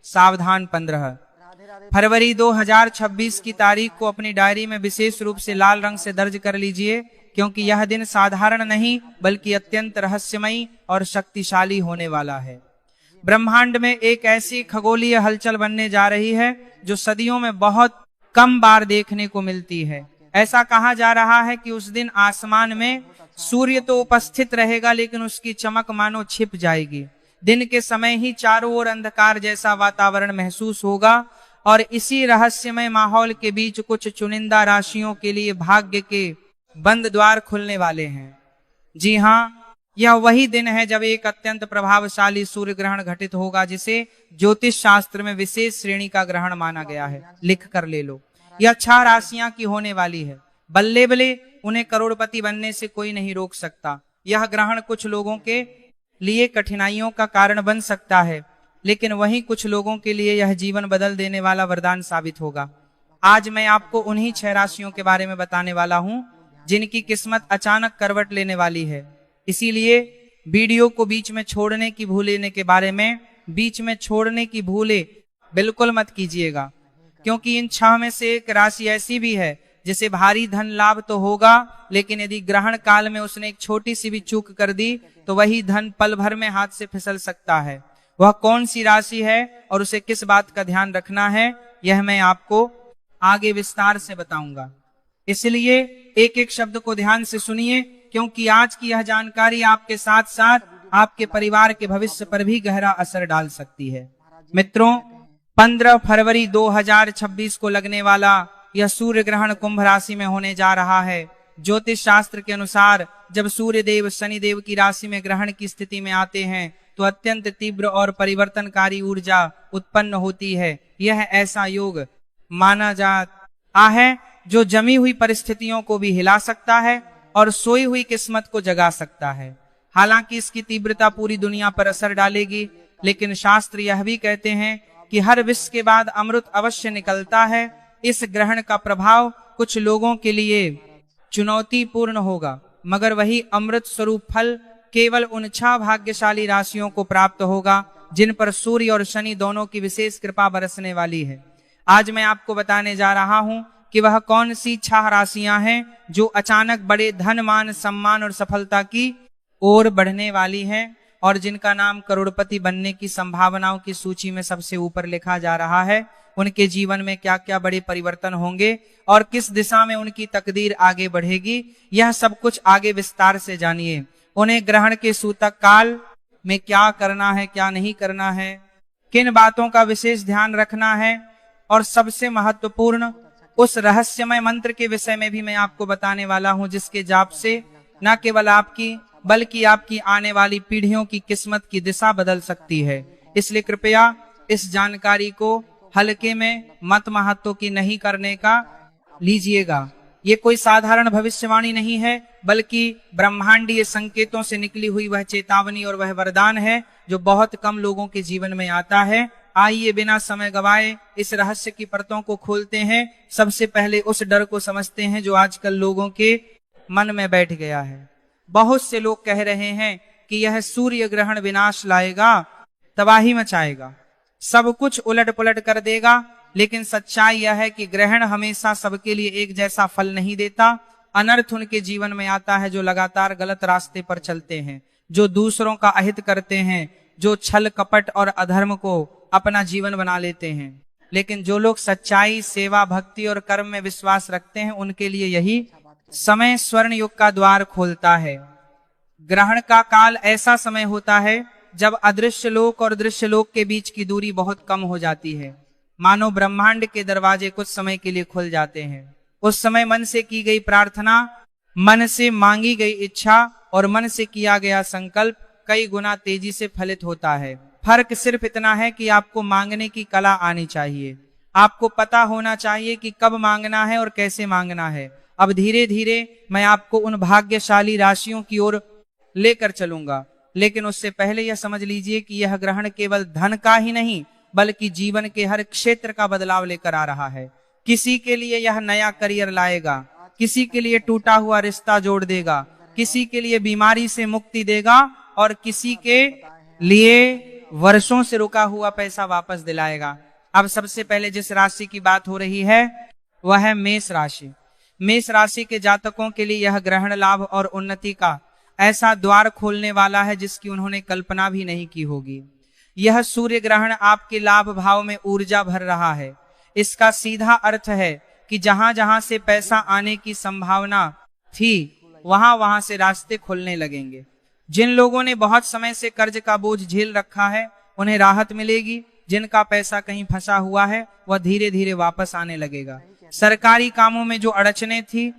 सावधान 15 फरवरी 2026 की तारीख को अपनी डायरी में विशेष रूप से लाल रंग से दर्ज कर लीजिए, क्योंकि यह दिन साधारण नहीं बल्कि अत्यंत रहस्यमयी और शक्तिशाली होने वाला है। ब्रह्मांड में एक ऐसी खगोलीय हलचल बनने जा रही है जो सदियों में बहुत कम बार देखने को मिलती है। ऐसा कहा जा रहा है कि उस दिन आसमान में सूर्य तो उपस्थित रहेगा, लेकिन उसकी चमक मानो छिप जाएगी। दिन के समय ही चारों ओर अंधकार जैसा वातावरण महसूस होगा और इसी रहस्यमय माहौल के बीच कुछ चुनिंदा राशियों के लिए भाग्य के बंद द्वार खुलने वाले हैं। जी हाँ, यह वही दिन है जब एक अत्यंत प्रभावशाली सूर्य ग्रहण घटित होगा, जिसे ज्योतिष शास्त्र में विशेष श्रेणी का ग्रहण माना गया है। लिख कर ले लो, यह 6 राशियां की होने वाली है। बल्ले बल्ले, उन्हें करोड़पति बनने से कोई नहीं रोक सकता। यह ग्रहण कुछ लोगों के लिए कठिनाइयों का कारण बन सकता है, लेकिन वहीं कुछ लोगों के लिए यह जीवन बदल देने वाला वरदान साबित होगा। आज मैं आपको उन्हीं 6 राशियों के बारे में बताने वाला हूं जिनकी किस्मत अचानक करवट लेने वाली है। इसीलिए वीडियो को बीच में छोड़ने की भूले बिल्कुल मत कीजिएगा, क्योंकि इन 6 में से एक राशि ऐसी भी है जिसे भारी धन लाभ तो होगा, लेकिन यदि ग्रहण काल में उसने एक छोटी सी भी चूक कर दी तो वही धन पल भर में हाथ से फिसल सकता है। वह कौन सी राशि है और उसे किस बात का ध्यान रखना है, यह मैं आपको आगे विस्तार से बताऊंगा। इसलिए एक एक शब्द को ध्यान से सुनिए, क्योंकि आज की यह जानकारी आपके साथ साथ आपके परिवार के भविष्य पर भी गहरा असर डाल सकती है। मित्रों, 15 फरवरी 2026 को लगने वाला यह सूर्य ग्रहण कुंभ राशि में होने जा रहा है। ज्योतिष शास्त्र के अनुसार जब सूर्य देव शनि देव की राशि में ग्रहण की स्थिति में आते हैं तो अत्यंत तीव्र और परिवर्तनकारी ऊर्जा उत्पन्न होती है। यह ऐसा योग माना जाता है जो जमी हुई परिस्थितियों को भी हिला सकता है और सोई हुई किस्मत को जगा सकता है। हालांकि इसकी तीव्रता पूरी दुनिया पर असर डालेगी, लेकिन शास्त्र यह भी कहते हैं कि हर विष के बाद अमृत अवश्य निकलता है। इस ग्रहण का प्रभाव कुछ लोगों के लिए चुनौतीपूर्ण होगा, मगर वही अमृत स्वरूप फल केवल उन 6 भाग्यशाली राशियों को प्राप्त होगा जिन पर सूर्य और शनि दोनों की विशेष कृपा बरसने वाली है। आज मैं आपको बताने जा रहा हूं कि वह कौन सी 6 राशियां हैं जो अचानक बड़े धन, मान, सम्मान और सफलता की ओर बढ़ने वाली हैं और जिनका नाम करोड़पति बनने की संभावनाओं की सूची में सबसे ऊपर लिखा जा रहा है। उनके जीवन में क्या क्या बड़े परिवर्तन होंगे और किस दिशा में उनकी तकदीर आगे बढ़ेगी, यह सब कुछ आगे विस्तार से जानिए। उन्हें ग्रहण के सूतक काल में क्या करना है, क्या नहीं करना है, किन बातों का विशेष ध्यान रखना है, और सबसे महत्वपूर्ण उस रहस्यमय मंत्र के विषय में भी मैं आपको बताने वाला हूं, जिसके जाप से न केवल आपकी बल्कि आपकी आने वाली पीढ़ियों की किस्मत की दिशा बदल सकती है। इसलिए कृपया इस जानकारी को हल्के में मत महत्व की नहीं करने का लीजिएगा। ये कोई साधारण भविष्यवाणी नहीं है, बल्कि ब्रह्मांडीय संकेतों से निकली हुई वह चेतावनी और वह वरदान है जो बहुत कम लोगों के जीवन में आता है। आइए बिना समय गवाए इस रहस्य की परतों को खोलते हैं। सबसे पहले उस डर को समझते हैं जो आजकल लोगों के मन में बैठ गया है। बहुत से लोग कह रहे हैं कि यह सूर्य ग्रहण विनाश लाएगा, तबाही मचाएगा, सब कुछ उलट पुलट कर देगा। लेकिन सच्चाई यह है कि ग्रहण हमेशा सबके लिए एक जैसा फल नहीं देता। अनर्थ उनके जीवन में आता है जो लगातार गलत रास्ते पर चलते हैं, जो दूसरों का अहित करते हैं, जो छल कपट और अधर्म को अपना जीवन बना लेते हैं। लेकिन जो लोग सच्चाई, सेवा, भक्ति और कर्म में विश्वास रखते हैं, उनके लिए यही समय स्वर्ण युग का द्वार खोलता है। ग्रहण का काल ऐसा समय होता है जब अदृश्य लोक और दृश्य लोक के बीच की दूरी बहुत कम हो जाती है। मानो ब्रह्मांड के दरवाजे कुछ समय के लिए खुल जाते हैं। उस समय मन से की गई प्रार्थना, मन से मांगी गई इच्छा और मन से किया गया संकल्प कई गुना तेजी से फलित होता है। फर्क सिर्फ इतना है कि आपको मांगने की कला आनी चाहिए। आपको पता होना चाहिए कि कब मांगना है और कैसे मांगना है। अब धीरे धीरे मैं आपको उन भाग्यशाली राशियों की ओर लेकर चलूंगा, लेकिन उससे पहले यह समझ लीजिए कि यह ग्रहण केवल धन का ही नहीं बल्कि जीवन के हर क्षेत्र का बदलाव लेकर आ रहा है। किसी के लिए यह नया करियर लाएगा, किसी के लिए टूटा हुआ रिश्ता जोड़ देगा, किसी के लिए बीमारी से मुक्ति देगा और किसी के लिए वर्षों से रुका हुआ पैसा वापस दिलाएगा। अब सबसे पहले जिस राशि की बात हो रही है वह है मेष राशि। मेष राशि के जातकों के लिए यह ग्रहण लाभ और उन्नति का ऐसा द्वार खोलने वाला है जिसकी उन्होंने कल्पना भी नहीं की होगी। यह सूर्य ग्रहण आपके लाभ भाव में ऊर्जा भर रहा है। इसका सीधा अर्थ है कि जहां जहां से पैसा आने की संभावना थी वहां वहां से रास्ते खुलने लगेंगे। जिन लोगों ने बहुत समय से कर्ज का बोझ झेल रखा है उन्हें राहत मिलेगी। जिनका पैसा कहीं फंसा हुआ है वह धीरे धीरे वापस आने लगेगा। सरकारी कामों में जो अड़चने थी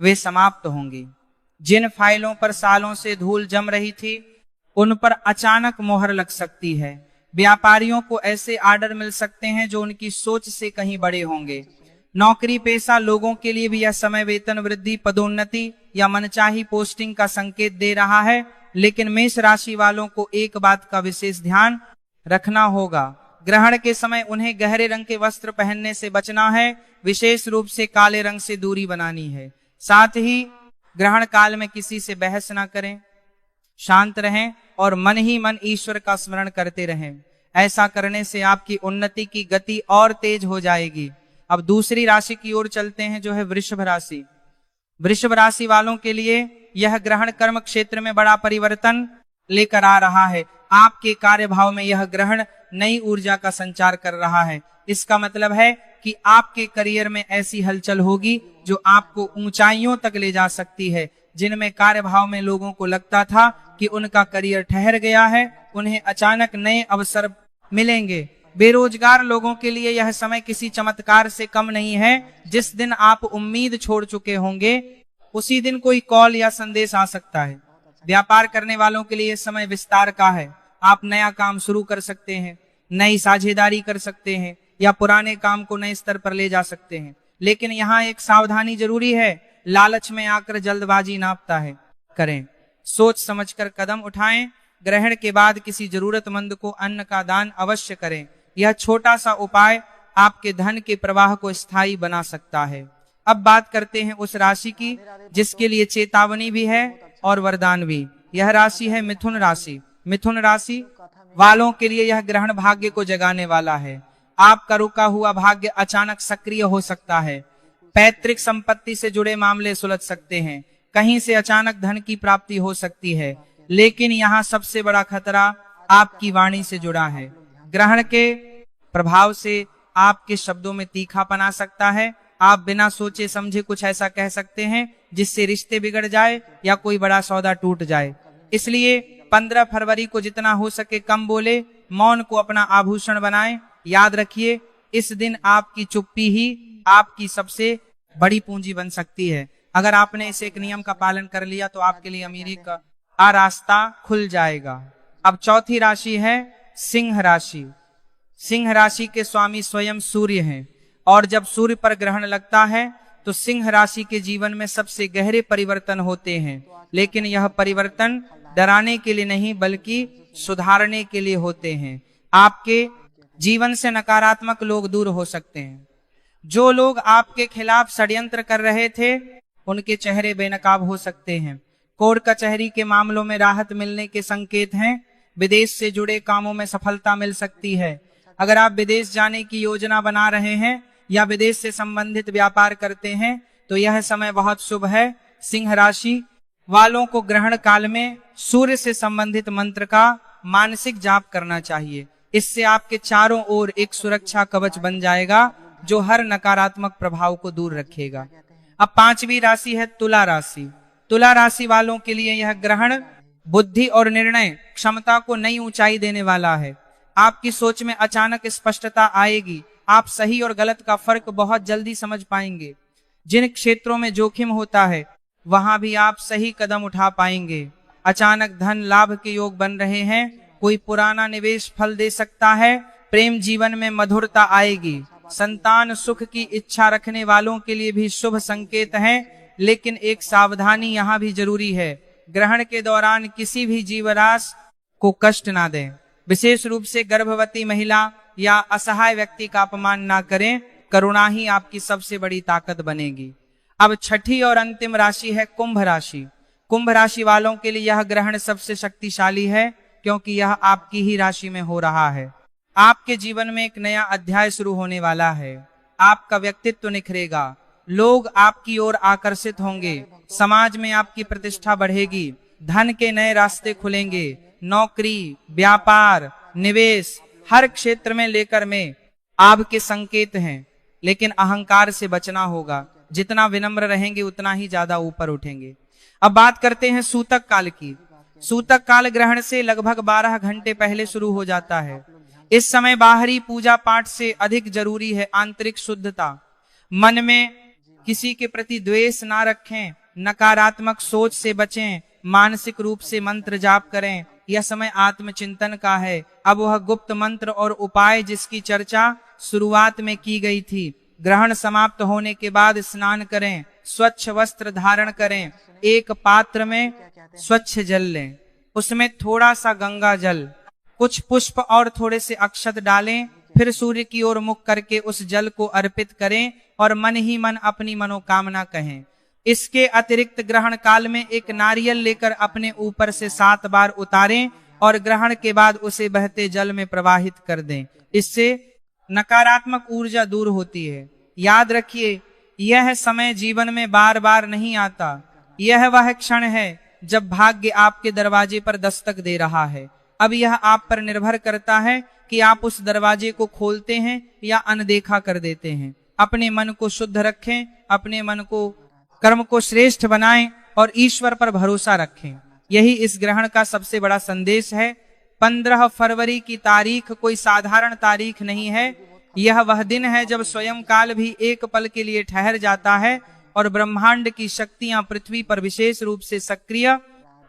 वे समाप्त होंगी। जिन फाइलों पर सालों से धूल जम रही थी उन पर अचानक मोहर लग सकती है। व्यापारियों को ऐसे आर्डर मिल सकते हैं जो उनकी सोच से कहीं बड़े होंगे। नौकरी पेशा लोगों के लिए भी यह समय वेतन वृद्धि, पदोन्नति या मनचाही पोस्टिंग का संकेत दे रहा है। लेकिन मेष राशि वालों को एक बात का विशेष ध्यान रखना होगा। ग्रहण के समय उन्हें गहरे रंग के वस्त्र पहनने से बचना है। विशेष रूप से काले रंग से दूरी बनानी है। साथ ही ग्रहण काल में किसी से बहस ना करें, शांत रहें और मन ही मन ईश्वर का स्मरण करते रहें। ऐसा करने से आपकी उन्नति की गति और तेज हो जाएगी। अब दूसरी राशि की ओर चलते हैं जो है वृषभ राशि। वृषभ राशि वालों के लिए यह ग्रहण कर्म क्षेत्र में बड़ा परिवर्तन लेकर आ रहा है। आपके कार्य भाव में यह ग्रहण नई ऊर्जा का संचार कर रहा है। इसका मतलब है कि आपके करियर में ऐसी हलचल होगी जो आपको ऊंचाइयों तक ले जा सकती है। जिनमें कार्य भाव में लोगों को लगता था कि उनका करियर ठहर गया है, उन्हें अचानक नए अवसर मिलेंगे। बेरोजगार लोगों के लिए यह समय किसी चमत्कार से कम नहीं है। जिस दिन आप उम्मीद छोड़ चुके होंगे उसी दिन कोई कॉल या संदेश आ सकता है। व्यापार करने वालों के लिए यह समय विस्तार का है। आप नया काम शुरू कर सकते हैं, नई साझेदारी कर सकते हैं या पुराने काम को नए स्तर पर ले जा सकते हैं। लेकिन यहाँ एक सावधानी जरूरी है। लालच में आकर जल्दबाजी नापता है करें, सोच समझकर कदम उठाएं। ग्रहण के बाद किसी जरूरतमंद को अन्न का दान अवश्य करें। यह छोटा सा उपाय आपके धन के प्रवाह को स्थायी बना सकता है। अब बात करते हैं उस राशि की जिसके लिए चेतावनी भी है और वरदान भी। यह राशि है मिथुन राशि। मिथुन राशि वालों के लिए यह ग्रहण भाग्य को जगाने वाला है। आपका रुका हुआ भाग्य अचानक सक्रिय हो सकता है। पैतृक संपत्ति से जुड़े मामले सुलझ सकते हैं। कहीं से अचानक धन की प्राप्ति हो सकती है। लेकिन यहाँ सबसे बड़ा खतरा आपकी वाणी से जुड़ा है। ग्रहण के प्रभाव से आपके शब्दों में तीखापन आ सकता है। आप बिना सोचे समझे कुछ ऐसा कह सकते हैं जिससे रिश्ते बिगड़ जाए या कोई बड़ा सौदा टूट जाए। इसलिए 15 फरवरी को जितना हो सके कम बोले, मौन को अपना आभूषण बनाएं। याद रखिए, इस दिन आपकी चुप्पी ही आपकी सबसे बड़ी पूंजी बन सकती है। अगर आपने इस एक नियम का पालन कर लिया तो आपके लिए अमीरी का रास्ता खुल जाएगा। अब चौथी राशि है सिंह राशि। सिंह राशि के स्वामी स्वयं सूर्य हैं और जब सूर्य पर ग्रहण लगता है तो सिंह राशि के जीवन में सबसे गहरे परिवर्तन होते हैं। लेकिन यह परिवर्तन डराने के लिए नहीं बल्कि सुधारने के लिए होते हैं। आपके जीवन से नकारात्मक लोग दूर हो सकते हैं। जो लोग आपके खिलाफ षड्यंत्र कर रहे थे उनके चेहरे बेनकाब हो सकते हैं। कोर्ट कचहरी के मामलों में राहत मिलने के संकेत हैं। विदेश से जुड़े कामों में सफलता मिल सकती है। अगर आप विदेश जाने की योजना बना रहे हैं या विदेश से संबंधित व्यापार करते हैं तो यह समय बहुत शुभ है। सिंह राशि वालों को ग्रहण काल में सूर्य से संबंधित मंत्र का मानसिक जाप करना चाहिए। इससे आपके चारों ओर एक सुरक्षा कवच बन जाएगा जो हर नकारात्मक प्रभाव को दूर रखेगा। अब पांचवी राशि है तुला राशि। तुला राशि वालों के लिए यह ग्रहण बुद्धि और निर्णय क्षमता को नई ऊंचाई देने वाला है। आपकी सोच में अचानक स्पष्टता आएगी। आप सही और गलत का फर्क बहुत जल्दी समझ पाएंगे। जिन क्षेत्रों में जोखिम होता है वहां भी आप सही कदम उठा पाएंगे। अचानक धन लाभ के योग बन रहे हैं। कोई पुराना निवेश फल दे सकता है। प्रेम जीवन में मधुरता आएगी। संतान सुख की इच्छा रखने वालों के लिए भी शुभ संकेत है। लेकिन एक सावधानी यहाँ भी जरूरी है। ग्रहण के दौरान किसी भी जीवराशि को कष्ट ना दें। विशेष रूप से गर्भवती महिला या असहाय व्यक्ति का अपमान ना करें। करुणा ही आपकी सबसे बड़ी ताकत बनेगी। अब छठी और अंतिम राशि है कुंभ राशि। कुंभ राशि वालों के लिए यह ग्रहण सबसे शक्तिशाली है। क्योंकि यह आपकी ही राशि में हो रहा है। आपके जीवन में एक नया अध्याय शुरू होने वाला है। आपका व्यक्तित्व निखरेगा, लोग आपकी ओर आकर्षित होंगे, समाज में आपकी प्रतिष्ठा बढ़ेगी, धन के नए रास्ते खुलेंगे, नौकरी, व्यापार, निवेश, हर क्षेत्र में लेकर में आपके संकेत हैं। लेकिन अहंकार से बचना होगा। जितना विनम्र रहेंगे उतना ही ज्यादा ऊपर उठेंगे। अब बात करते हैं सूतक काल की। सूतक काल ग्रहण से लगभग 12 घंटे पहले शुरू हो जाता है। इस समय बाहरी पूजा पाठ से अधिक जरूरी है आंतरिक शुद्धता। मन में किसी के प्रति द्वेष ना रखें, नकारात्मक सोच से बचें, मानसिक रूप से मंत्र जाप करें। यह समय आत्मचिंतन का है। अब वह गुप्त मंत्र और उपाय जिसकी चर्चा शुरुआत में की गई थी। ग्रहण समाप्त होने के बाद स्नान करें, स्वच्छ वस्त्र धारण करें, एक पात्र में स्वच्छ जल लें, उसमें थोड़ा सा गंगा जल, कुछ पुष्प और थोड़े से अक्षत डालें, फिर सूर्य की ओर मुख करके उस जल को अर्पित करें और मन ही मन अपनी मनोकामना कहें। इसके अतिरिक्त ग्रहण काल में एक नारियल लेकर अपने ऊपर से 7 बार उतारें और ग्रहण के बाद उसे बहते जल में प्रवाहित कर दें। इससे नकारात्मक ऊर्जा दूर होती है। याद रखिए, यह समय जीवन में बार बार नहीं आता। यह वह क्षण है जब भाग्य आपके दरवाजे पर दस्तक दे रहा है। अब यह आप पर निर्भर करता है कि आप उस दरवाजे को खोलते हैं या अनदेखा कर देते हैं। अपने मन को शुद्ध रखें, अपने मन को कर्म को श्रेष्ठ बनाएं और ईश्वर पर भरोसा रखें। यही इस ग्रहण का सबसे बड़ा संदेश है। 15 फरवरी की तारीख कोई साधारण तारीख नहीं है। यह वह दिन है जब स्वयं काल भी एक पल के लिए ठहर जाता है और ब्रह्मांड की शक्तियां पृथ्वी पर विशेष रूप से सक्रिय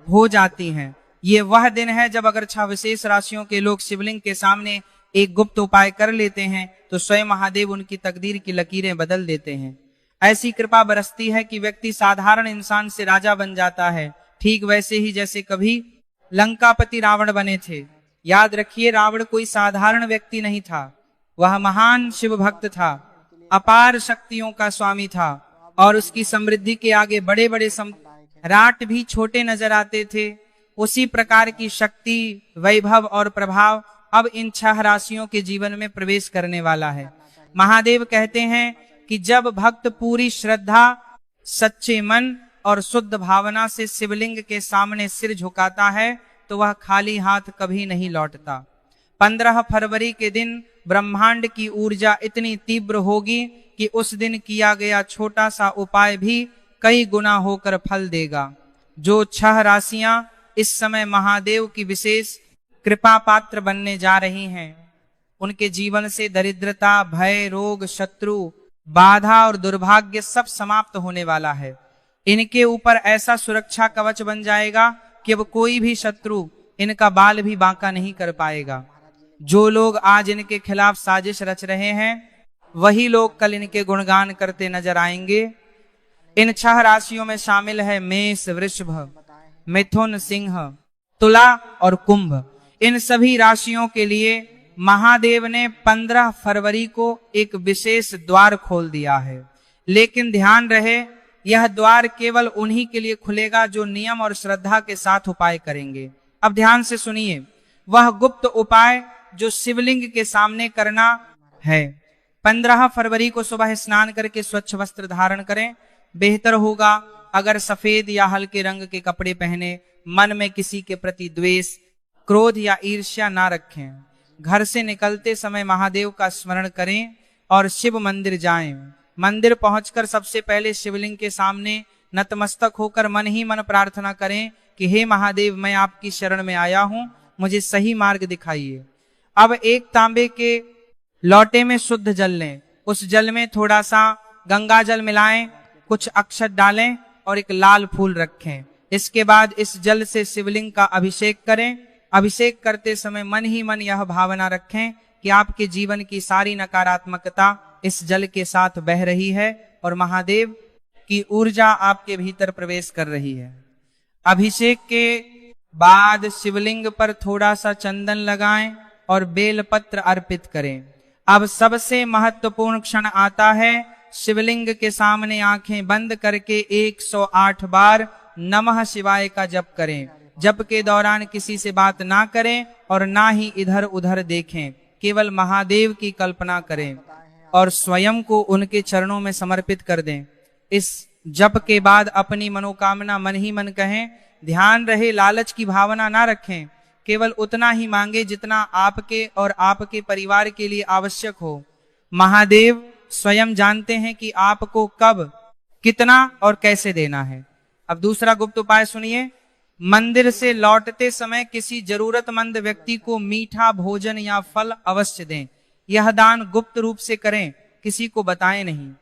हो जाती हैं। ये वह दिन है जब अगर 6 विशेष राशियों के लोग शिवलिंग के सामने एक गुप्त उपाय कर लेते हैं तो स्वयं महादेव उनकी तकदीर की लकीरें बदल देते हैं। ऐसी कृपा बरसती है कि व्यक्ति साधारण इंसान से राजा बन जाता है, ठीक वैसे ही जैसे कभी लंकापति रावण बने थे। याद रखिए, रावण कोई साधारण व्यक्ति नहीं था। वह महान शिव भक्त था, अपार शक्तियों का स्वामी था और उसकी समृद्धि के आगे बड़े बड़े सम्राट भी छोटे नजर आते थे। उसी प्रकार की शक्ति, वैभव और प्रभाव अब इन 6 राशियों के जीवन में प्रवेश करने वाला है। महादेव कहते हैं कि जब भक्त पूरी श्रद्धा, सच्चे मन और शुद्ध भावना से शिवलिंग के सामने सिर झुकाता है तो वह खाली हाथ कभी नहीं लौटता। 15 फरवरी के दिन ब्रह्मांड की ऊर्जा इतनी तीव्र होगी कि उस दिन किया गया छोटा सा उपाय भी कई गुना होकर फल देगा। जो 6 राशियां इस समय महादेव की विशेष कृपा पात्र बनने जा रही हैं, उनके जीवन से दरिद्रता, भय, रोग, शत्रु, बाधा और दुर्भाग्य सब समाप्त होने वाला है। इनके ऊपर ऐसा सुरक्षा कवच बन जाएगा कि अब कोई भी शत्रु इनका बाल भी बांका नहीं कर पाएगा। जो लोग आज इनके खिलाफ साजिश रच रहे हैं वही लोग कल इनके गुणगान करते नजर आएंगे। इन 6 राशियों में शामिल है मेष, वृषभ, मिथुन, सिंह, तुला और कुंभ। इन सभी राशियों के लिए महादेव ने 15 फरवरी को एक विशेष द्वार खोल दिया है। लेकिन ध्यान रहे, यह द्वार केवल उन्हीं के लिए खुलेगा जो नियम और श्रद्धा के साथ उपाय करेंगे। अब ध्यान से सुनिए, वह गुप्त उपाय जो शिवलिंग के सामने करना है। 15 फरवरी को सुबह स्नान करके स्वच्छ वस्त्र धारण करें। बेहतर होगा अगर सफेद या हल्के रंग के कपड़े पहने। मन में किसी के प्रति द्वेष, क्रोध या ईर्ष्या ना रखें। घर से निकलते समय महादेव का स्मरण करें और शिव मंदिर जाएं। मंदिर पहुंचकर सबसे पहले शिवलिंग के सामने नतमस्तक होकर मन ही मन प्रार्थना करें कि हे महादेव, मैं आपकी शरण में आया हूं, मुझे सही मार्ग दिखाइए। अब एक तांबे के लोटे में शुद्ध जल लें। उस जल में थोड़ा सा गंगा जल मिलाएं, कुछ अक्षत डालें और एक लाल फूल रखें। इसके बाद इस जल से शिवलिंग का अभिषेक करें। अभिषेक करते समय मन ही मन यह भावना रखें कि आपके जीवन की सारी नकारात्मकता इस जल के साथ बह रही है और महादेव की ऊर्जा आपके भीतर प्रवेश कर रही है। अभिषेक के बाद शिवलिंग पर थोड़ा सा चंदन लगाएं और बेलपत्र अर्पित करें। अब सबसे महत्वपूर्ण क्षण आता है। शिवलिंग के सामने आंखें बंद करके 108 बार नमः शिवाय का जप करें। जप के दौरान किसी से बात ना करें और ना ही इधर उधर देखें, केवल महादेव की कल्पना करें और स्वयं को उनके चरणों में समर्पित कर दें। इस जप के बाद अपनी मनोकामना मन ही मन कहें। ध्यान रहे लालच की भावना ना रखें, केवल उतना ही मांगे जितना आपके और आपके परिवार के लिए आवश्यक हो। महादेव स्वयं जानते हैं कि आपको कब, कितना और कैसे देना है। अब दूसरा गुप्त उपाय सुनिए। मंदिर से लौटते समय किसी जरूरतमंद व्यक्ति को मीठा भोजन या फल अवश्य दें। यह दान गुप्त रूप से करें, किसी को बताएं नहीं।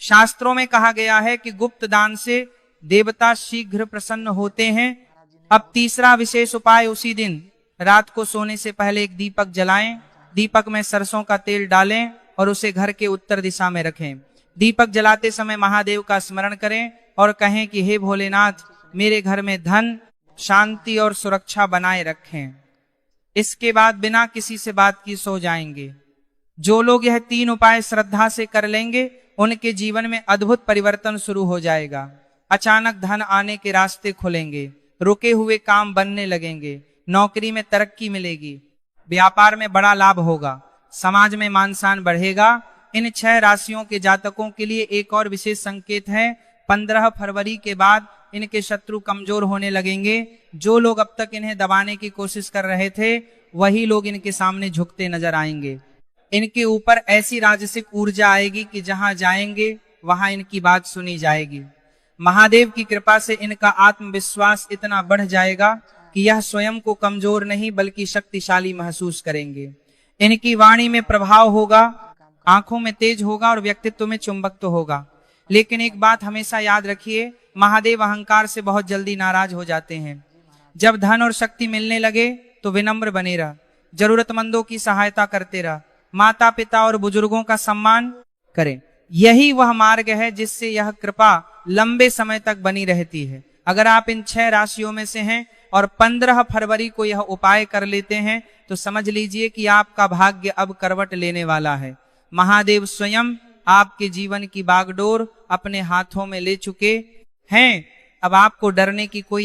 शास्त्रों में कहा गया है कि गुप्त दान से देवता शीघ्र प्रसन्न होते हैं। अब तीसरा विशेष उपाय, उसी दिन रात को सोने से पहले एक दीपक जलाएं। दीपक में सरसों का तेल डालें और उसे घर के उत्तर दिशा में रखें। दीपक जलाते समय महादेव का स्मरण करें और कहें कि हे भोलेनाथ, मेरे घर में धन, शांति और सुरक्षा बनाए रखें। इसके बाद बिना किसी से बात की सो जाएंगे। जो लोग यह 3 उपाय श्रद्धा से कर लेंगे, उनके जीवन में अद्भुत परिवर्तन शुरू हो जाएगा। अचानक धन आने के रास्ते खुलेंगे, रुके हुए काम बनने लगेंगे, नौकरी में तरक्की मिलेगी, व्यापार में बड़ा लाभ होगा, समाज में मान सम्मान बढ़ेगा। इन 6 राशियों के जातकों के लिए एक और विशेष संकेत है। 15 फरवरी के बाद इनके शत्रु कमजोर होने लगेंगे। जो लोग अब तक इन्हें दबाने की कोशिश कर रहे थे, वही लोग इनके सामने झुकते नजर आएंगे। इनके ऊपर ऐसी राजसिक ऊर्जा आएगी कि जहां जाएंगे वहां इनकी बात सुनी जाएगी। महादेव की कृपा से इनका आत्मविश्वास इतना बढ़ जाएगा कि यह स्वयं को कमजोर नहीं बल्कि शक्तिशाली महसूस करेंगे। इनकी वाणी में प्रभाव होगा, आंखों में तेज होगा और व्यक्तित्व में चुंबकत्व होगा। लेकिन एक बात हमेशा याद रखिए, महादेव अहंकार से बहुत जल्दी नाराज हो जाते हैं। जब धन और शक्ति मिलने लगे तो विनम्र बने रह, जरूरतमंदों की सहायता करते रह, माता पिता और बुजुर्गों का सम्मान करें। यही वह मार्ग है जिससे यह कृपा लंबे समय तक बनी रहती है। अगर आप इन 6 राशियों में से हैं और 15 फरवरी को यह उपाय कर लेते हैं तो समझ लीजिए कि आपका भाग्य अब करवट लेने वाला है। महादेव स्वयं आपके जीवन की बागडोर अपने हाथों में ले चुके हैं। अब आपको डरने की कोई